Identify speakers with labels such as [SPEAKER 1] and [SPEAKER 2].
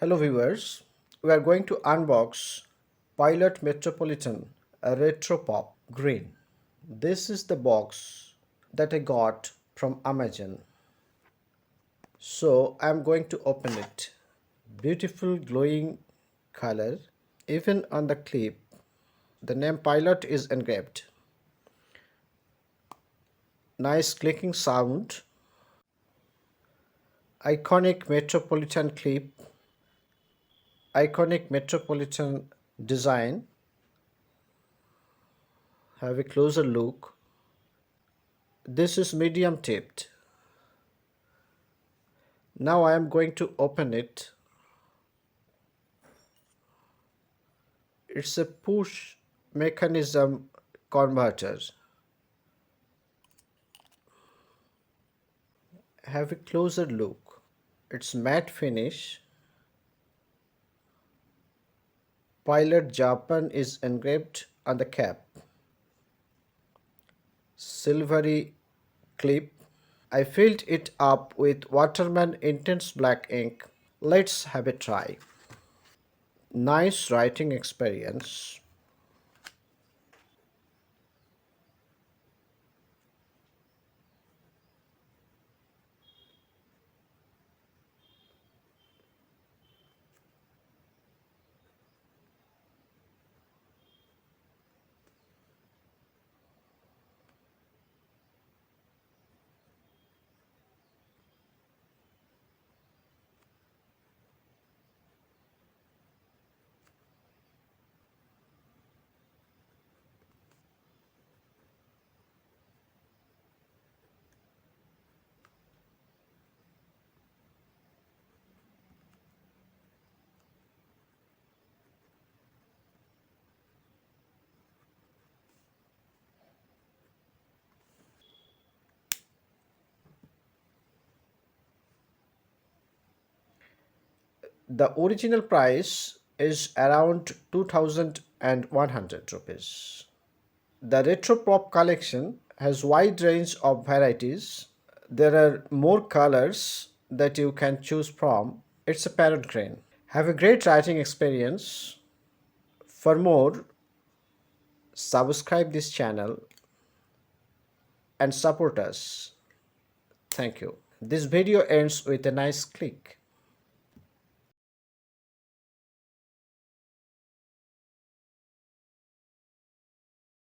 [SPEAKER 1] Hello viewers, we are going to unbox Pilot Metropolitan a Retro Pop Green. This is the box that I got from Amazon. So I'm going to open it. Beautiful glowing color. Even on the clip, the name Pilot is engraved. Nice clicking sound. Iconic Metropolitan clip. Iconic Metropolitan design. Have a closer look. This is medium tipped. Now I am going to open it. It's a push mechanism converter. Have a closer look. It's matte finish. Pilot Japan is engraved on the cap. Silvery clip. I filled it up with Waterman Intense Black ink. Let's have a try. Nice writing experience. The original price is around 2100 rupees. The Retro Pop collection has wide range of varieties. There are more colors that you can choose from. It's a parrot green. Have a great writing experience. For more, subscribe this channel and support us. Thank you. This video ends with a nice click.